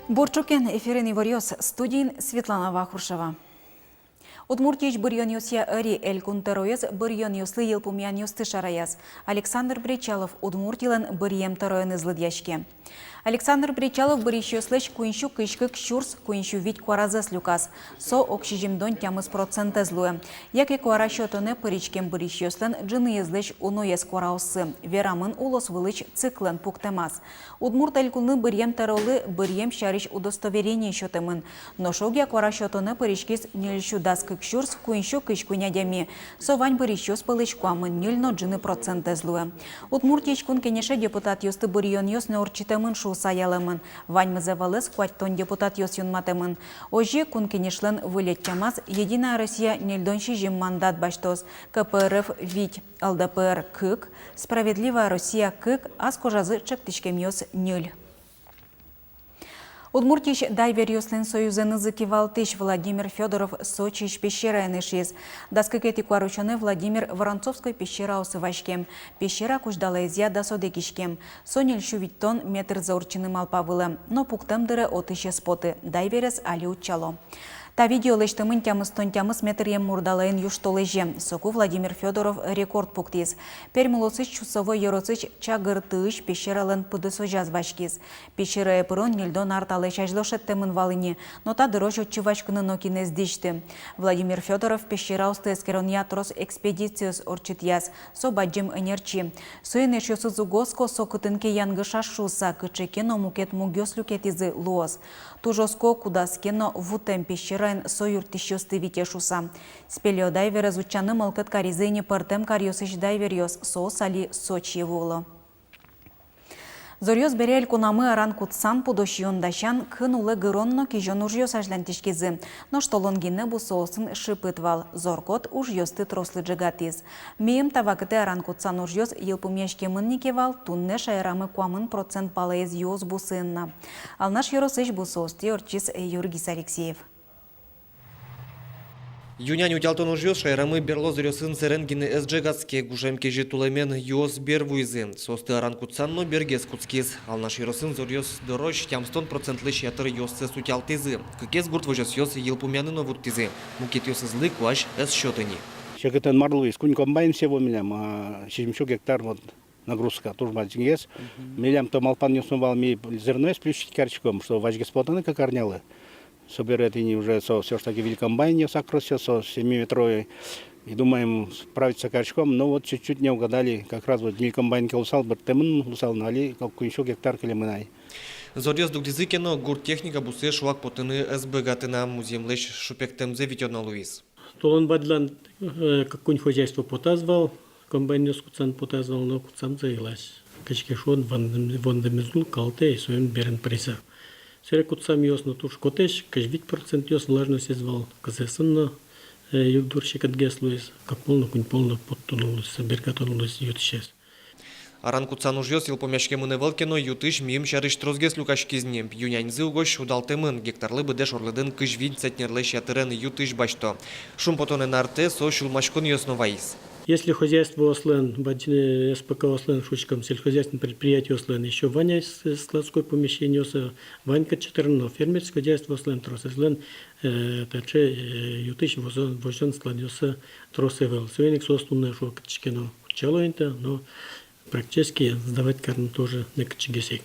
Борчукен эфирен Ивариос, студийн Светлана Вахрушева. Удмуртич Бурьяниосья Ари Эль Кунтероес Бурьяниослы Елпумьяниосты Шараяс. Александр Бричалов Удмуртилен Бурьем Тароен из Ладьяшки. Александр Бричалов Бурищослыч Куиншу Кышкык Шурс Куиншу Вить Куаразас Люкас. Со окшижимдон тямыс процента злуе. Яке куаращотоне Пыричкем Бурищослен Джины езлыч уноес куараусы. Верамын улос вылыч циклен пуктемас. Удмурт Эль Куны Бурьем Таролы Бурьем Шарич удостоверение счетемын. Но шогя куаращотоне Пыричкис нельшу даскык Шурс Куиншу Кышкунядями. Со вань Бурищос пылыч куамын нюльно джины процента злуе. Удмуртич кун кенеше депутат ёсты Бурьяниос не орчитемын шу саялымын. Вань мызевалыс куаттон депутат ёс юнматымын. Ожи кун кенешлен вылетчамас Единая Россия нельдонши жим мандат баштос. КПРФ вить ЛДПР кык, Справедливая Россия кык, аз кожазы чектичкем ёс нюль. Удмуртич дайвериослен союзен закивалтыш Владимир Федоров Сочич пещера энешиз. Даскакети куаручоне Владимир Воронцовской пещера осывашкем. Пещера куждала изя да содекишкем. Сонель шувиттон метр заурчыным алпавылы. Но пуктемдыры отыше споты. Дайверес али учало. Та видео лештемын тямыс метрем мурдалайын юштолеже. Соку Владимир Федоров рекорд пуктиз. Пермулосыч чусовой ероцыч чагыртыш пещералын пудысо жазбашкиз. Пещера эпырон нельдон арталы шажлошеттемын валыни, но та дорож отчувачкыны нокинез дишти. Владимир Федоров пещера усты эскерон ятрос экспедициос орчитяз. Со баджим энерчи. Суен эшёсы зугоско сокытынке янгыша шуса, кычекено мукет мугёс люкетизы луос. Тужоско кудаскено вутем пещера союртищосты витешуса. Спелео дайвера звучаны мылкыт каризыни партем карьосыч дайвериос со сали Сочьевуло. Зорьёс берель кунамы аран кутсан пудощион дащан кын улы гыронно кижон ужьёс ажлантишкизы. Но штолонгине бу соусын шипытвал. Зоркот ужьёсты трослы джигатиз. Мием тавакыты аран кутсан ужьёс елпумешке мынникевал тунне шайрамы куамын процент палаез ёс бусынна. Ал наш ёросыч бу соусты орчис Юргис Алексеев. Юнянь утялтон ужьёс шайрамы берлоз рёсын серенгины эсджегатске гужемке житулемен юос бервуизы. Состы аран кутсанно бергес куцкиз. Ал наш рёсын зорьёс дорож тямстон процентлыш ятыр ёссы утялтызы. Кыкез гурт вожёс ёс елпумяныно вуттизы. Мукет ёс излы куаш эс счётыни. Шекетен марлуис, кунь комбайн всего милям, 700 гектар вот нагрузка, тоже базингес. Милям то малпан ёсновал ми зерно с плющить карчиком, что важгес потаны как арнялы. Собирают они уже все ж таки великомбайн сокросил, со 7-метровый. И думаем справиться карчком, но вот чуть-чуть не угадали, как раз вот великомбайн усал, бертемын усал, нали, как еще гектар килимынай. Зорьёс дугдизыкено гурт техника бусе шуак потыны СБГатына музеем лещ шупектемзе витёдно Луис. Толон бадлан какое хозяйство потазвал, комбайн куцан потазвал, но куцан заилась. Качкешон вандамизул калте и своим берен приза. Серекут сам ёс на туш котеш, кашвить процент ёс влажность извал. Казесынна югдурщик от геслуис, как полно кунь полно подтонулась, бергатонулась ютщес. Аран куцан ужьёс елпомяшке мыны велкено ютыш мием шарыш трозгес люкашкизнем. Юняньзы угош удалтемын гектарлы быдеш орлыдын кышвить центнерлеш ятырен ютыш башто. Шум потоны нарте со шулмашкон ёсноваис. Если хозяйство Ослен, СПК Ослен, шучком, сельскохозяйственное предприятие Ослен, еще Ваня складское помещение, Ванька 14, фермерское хозяйство Ослен, трос Ослен, таче ютыш возон складился трос Эвел. Свеник состунное шо качкино чалоинта, но практически сдавать карну тоже не качгесек.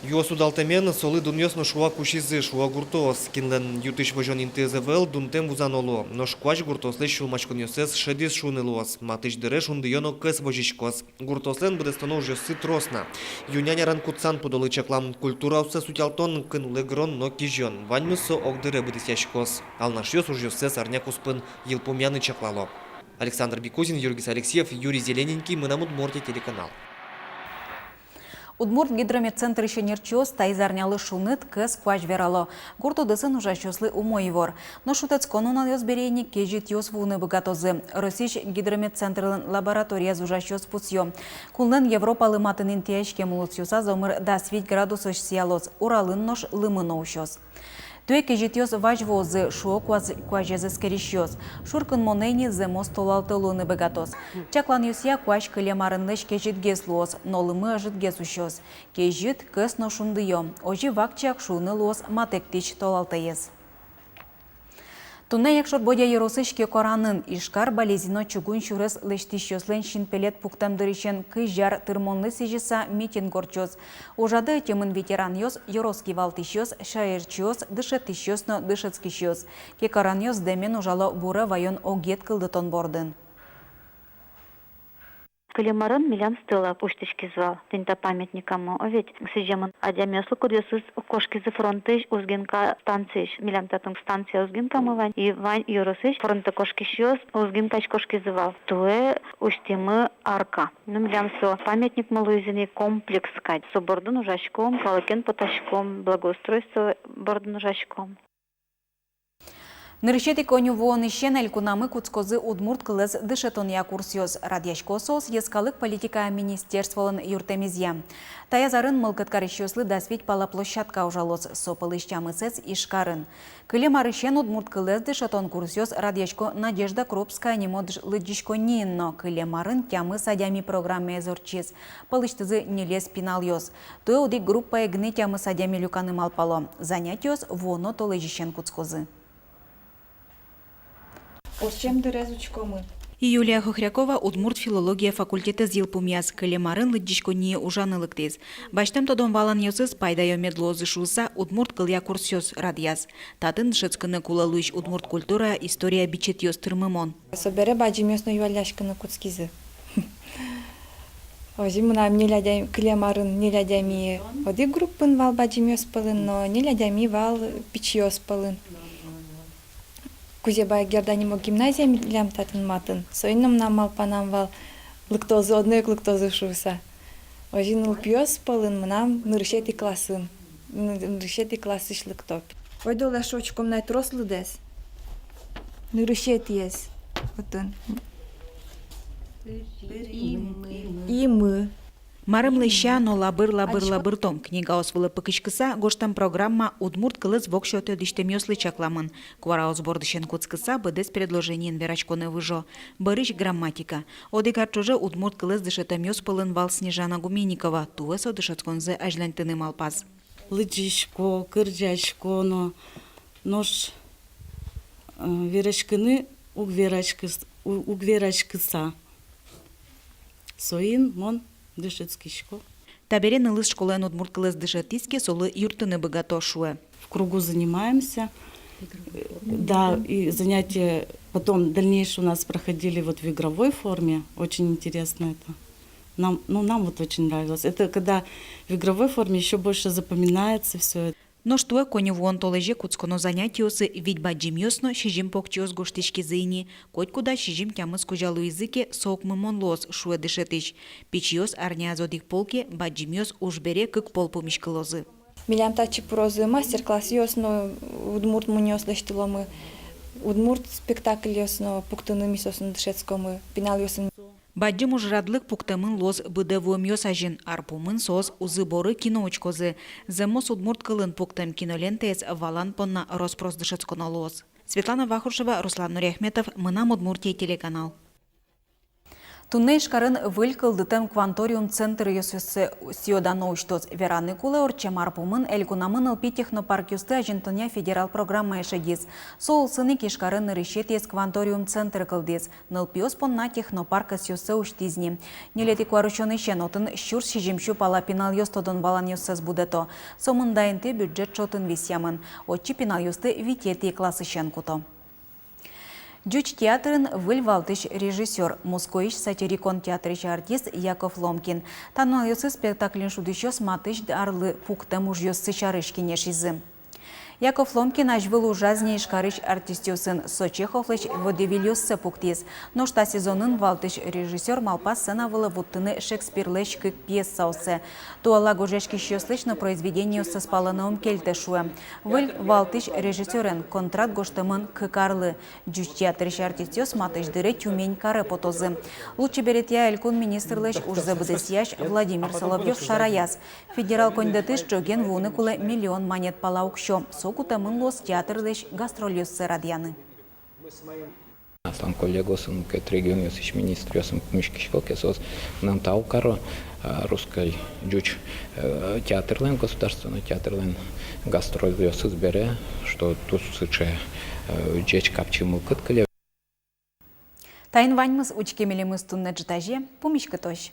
Юос удалтемен солы дуньёсно шуа кушизы шуа гуртос кинлен ютыш вожон интезевел дунтем вузаноло. Но шкваш гуртосле шулмашкон ёсес шедис шунелос. Матыш дыреш ундыёно кэс вожишкос. Гуртослен бдестоно жёсы тросна. Юняня ран кутсан подолы чаклам культура усе сутялтон кынуле грон но кижон. Ваньмысо огдыре бдесяшкос. Ал наш ёс уж ёсес арняк успын елпумяны чаклало. Александр Бикузин, Юргис Алексеев, Юрий Зелененький, Мынамут Морти, телеканал. Удмурт гидрометцентр Шенерчос тайзарнялы шунет кэс кваж верало. Гурту дысын ужащослы умоевор. Но шутец конунал ёсберейник кежит ёс вуны богатозы. Росич гидрометцентрлын лаборатория ужащос путьё. Кулнен Европалы матынын тяжке мулуцюса зомыр да 9 градусов сиялоз. Уралын нош лымыно ущёс. Туе кежитёс важвозы шо кважезы скерещёс. Шуркын монейни земо столалтылуны богатоз. Чаклан юсья кваж кылемарынлыш кежит геслуоз, нолымы ажит гесущёс. Кежит кэс ношундыё. Ожи вакчак шуны луоз матектич толалтыез. Тунне якшот бодя еросышке коранын ишкар болезино чугун шурес лештищослен шинпелет пуктамдырышен кыжар тырмонлы сижиса митинг горчоз. Ожады темын ветеран ёс, ероски валтищёс, шаерчёс, дышетищёсно дышецкищёс. Кекаран ёс демен ужало бура вайон огет кылдытон бордын. Калемарын милям стыла пуштички звал. Тинта памятникам. Овет сижеман адямеслу курьесус кошки за фронтыш узгенка станциш. Милям татым станция узгенка мывань. И вань юросыш фронта кошки щёс узгенкач кошки звал. Туэ уштимы арка. Ну милям со памятник малуизиный комплекс кать. Со бордун ужашком, палакен поташком, благоустройство бордун ужашком. Нырщети коню вон ищен элькунамы куцкозы удмурт кылыз дышетон якурсьоз. Радьяшкосос ескалык политика министерстволын юртемизья. Таязарын мылкыткарыщослы дасвить пала площадка ужалоз. Сопылыща мысец ишкарын. Кылем арыщен удмурт кылыз дышетон курсьоз радьяшко Надежда Крупская немодж лыджишко ниинно. Кылем арын тямы садями программе зорчиз. Пылыштызы нелес пиналёз. Туэ удик группа эгны тямы садями люканы малпало. Занятиёс воно толыжищен куцкозы. Юлия Хохрякова удмурт филология факультеты зилпумяз кылемарын лыджишко не ужанылыктез. Баштам тодон валан ёсыз пайдайо медлозы шуса удмурт кылья курсёс радьяз. Татын шыцкыны кулалыш удмурт культура история бичет ёс тырмымон. Собере баджимёсно юаляшкыны куцкизы. Озимына нелядями кылемарын нелядями оди группын вал баджимёс пылын, но нелядями вал бичёс пылын. Кузебай герданимо гимназия милям татын матын. Соином нам малпанам вал лыктозы одной лыктозы шуса. Ожин лпиос полын мнам ныршети классын. Ныршети классыш лыктоп. Ойдола шочком найт рослы дес. Ныршети ес. Отын. Имы. Марымлыща, но лабыр том. Книга освылы пыкышкыса, гоштам программа удмурт кылыз вокшоты диштемёслы чакламын. Квара озбордышен куцкыса быдес предложениен верачконы выжо. Барыш грамматика. Одегарчоже удмурт кылыз дышетемёс пылын вал Снежана Гуменникова. Туэсо дышетсконзы ажлантыны малпаз. Лыджишко, кырджачко, но нож верачкыны угверачкыса. Соин, мон, дышецкишко. Таберен ылыз школен удмурт кылыз дышетиске солы юртыны богато шуэ. В кругу занимаемся. Да, и занятия потом дальнейшие у нас проходили вот в игровой форме. Очень интересно это. Нам вот очень нравилось. Это когда в игровой форме еще больше запоминается все это. Но что коню вон толеже куцконо занятиосы ведь баджимёсно шижим покчёс гоштишки зыйни, коть куда шижим тямыс кужалу языке сокмы монлос шуэ дышетыш. Пичьёс арнязодих полке баджимёс ужбере кык пол помишкылозы. Милям тачи прозы мастер-класс ёсно удмурт мунёс лештиломы. Удмурт спектакль ёсно пуктыны мисосын дышецкомы. Пинал ёсын. Баджим ужрадлык пуктамын лоз быдевом ёсажин, арпумын соз узыборы киноочкозы. Земос удмурт кылын пуктам кинолентес валан понна роспрос дышецконо лоз. Светлана Вахрушева, Руслан Нуряхметов, Мынам Удмуртия телеканал. Тунне ишкарын выль кылдытым кванториум центр ёсысы сиодано уштоз. Вераны кулы орчем арпумын эльгунамын ылпи технопарк юсты ажентоня федерал программа эшегиз. Сол сыны ишкарын нырышет ес кванториум центр кылдез. Нылпиос понна технопарка сюсы уштизни. Нелети кваручоны шенотын щур шижимшу пала пинал ёстодон балан ёссыз будето. Сомындайынты бюджет чотын висямын. Отчи пинал ёсты витети классы шенкуто. Дюч театрын выль валтыш режиссер, Москович сатирикон театрыч артист Яков Ломкин. Танал ёсы спектаклин шудыщёс матыш арлы пукта муж ёсы чарышкине шизы. Яков Ломкин ажвыл жазни шкарыш артистюсын Сочеховлыч водевилюссы пуктиз. Ношта сезонын валтыш режиссер Малпас сынавылы вуттыны Шекспирлыч кык пьесаусы. Туала гожешки щеслыч на произведению со спаланоум кельтешуэ. Выль валтыш режиссерен контракт гоштымын кыкарлы. Джучтеатрыш артистюс матыш дыры тюмень кары потозы. Лучше берет я элькун министрлыч уж забыдысяш Владимир Соловьев шараяс. Федерал кондетыш жоген вуны миллион монет палаукшо. Сокута мынлос театрлыш гастролюссы радьяны. Там коллегосом к региону с министром мишкишкокесос нам таукаро русской джуч театрлен государственный театрлен гастролюссы сбере что тут сыче джеч капчиму кыткале. Тайн ваньмыз учкемелемыз тунна джитаже помишка тош.